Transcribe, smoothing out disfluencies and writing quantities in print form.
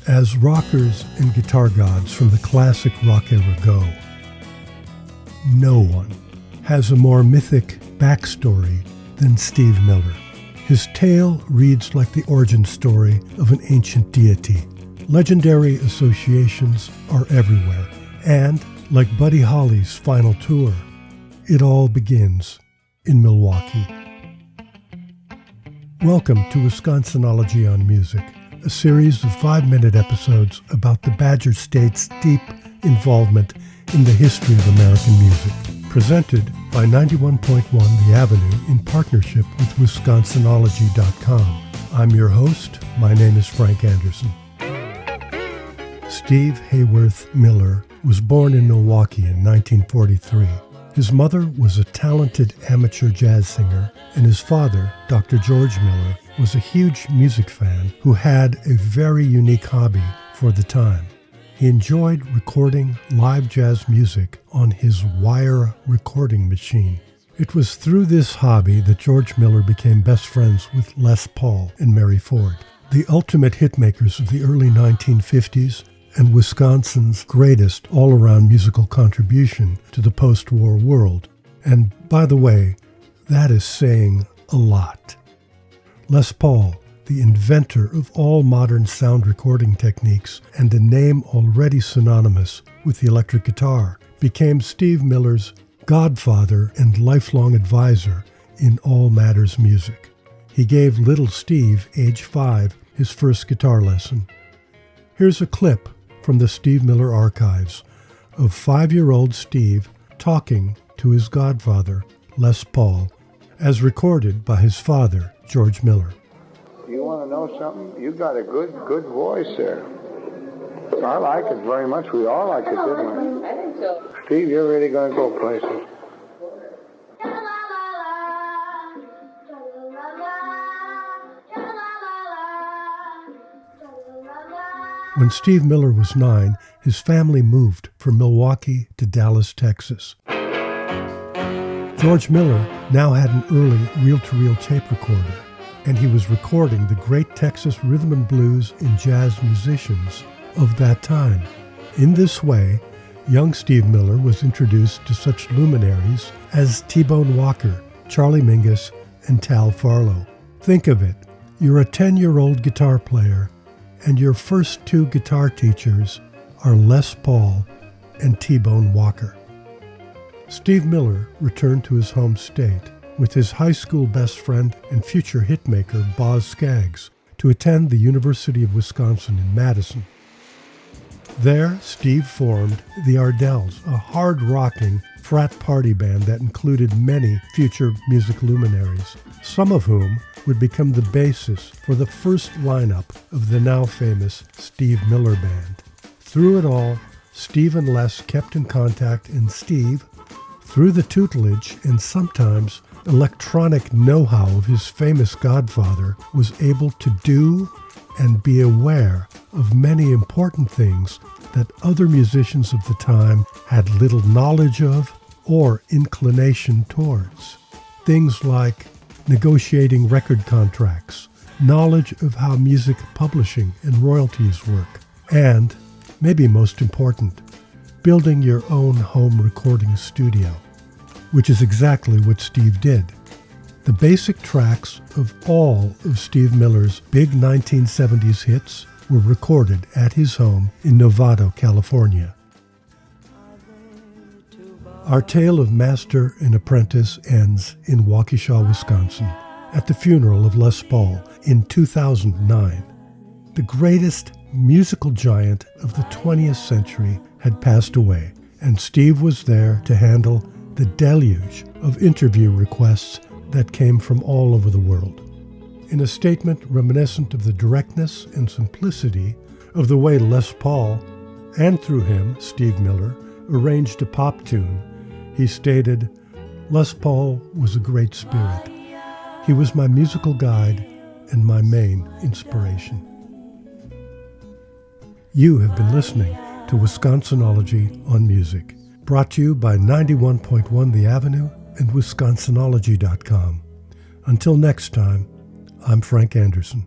As rockers and guitar gods from the classic rock era go, no one has a more mythic backstory than Steve Miller. His tale reads like the origin story of an ancient deity. Legendary associations are everywhere, and like Buddy Holly's final tour, it all begins in Milwaukee. Welcome to Wisconsinology on Music, a series of 5-minute episodes about the Badger State's deep involvement in the history of American music. Presented by 91.1 The Avenue in partnership with Wisconsinology.com. I'm your host. My name is Frank Anderson. Steve Hayworth Miller was born in Milwaukee in 1943. His mother was a talented amateur jazz singer, and his father, Dr. George Miller, was a huge music fan who had a very unique hobby for the time. He enjoyed recording live jazz music on his wire recording machine. It was through this hobby that George Miller became best friends with Les Paul and Mary Ford, the ultimate hitmakers of the early 1950s and Wisconsin's greatest all-around musical contribution to the post-war world. And by the way, that is saying a lot. Les Paul, the inventor of all modern sound recording techniques and a name already synonymous with the electric guitar, became Steve Miller's godfather and lifelong advisor in all matters music. He gave little Steve, age 5, his first guitar lesson. Here's a clip from the Steve Miller archives of 5-year-old Steve talking to his godfather, Les Paul, as recorded by his father, George Miller. You want to know something? You got a good voice there. I like it very much. We all like it, didn't we? I think so. Steve, you're really going to go places. When Steve Miller was 9, his family moved from Milwaukee to Dallas, Texas. George Miller now had an early reel-to-reel tape recorder, and he was recording the great Texas rhythm and blues and jazz musicians of that time. In this way, young Steve Miller was introduced to such luminaries as T-Bone Walker, Charlie Mingus, and Tal Farlow. Think of it, you're a 10-year-old guitar player, and your first 2 guitar teachers are Les Paul and T-Bone Walker. Steve Miller returned to his home state with his high school best friend and future hitmaker Boz Scaggs to attend the University of Wisconsin in Madison. There, Steve formed the Ardells, a hard-rocking frat party band that included many future music luminaries, some of whom would become the basis for the first lineup of the now famous Steve Miller Band. Through it all, Steve and Les kept in contact, and Steve, through the tutelage and sometimes electronic know-how of his famous godfather, was able to do and be aware of many important things that other musicians of the time had little knowledge of or inclination towards. Things like negotiating record contracts, knowledge of how music publishing and royalties work, and, maybe most important, building your own home recording studio, which is exactly what Steve did. The basic tracks of all of Steve Miller's big 1970s hits were recorded at his home in Novato, California. Our tale of master and apprentice ends in Waukesha, Wisconsin, at the funeral of Les Paul in 2009. The greatest musical giant of the 20th century had passed away, and Steve was there to handle the deluge of interview requests that came from all over the world. In a statement reminiscent of the directness and simplicity of the way Les Paul, and through him, Steve Miller, arranged a pop tune, he stated, "Les Paul was a great spirit. He was my musical guide and my main inspiration." You have been listening to Wisconsinology on Music, brought to you by 91.1 The Avenue and Wisconsinology.com. Until next time, I'm Frank Anderson.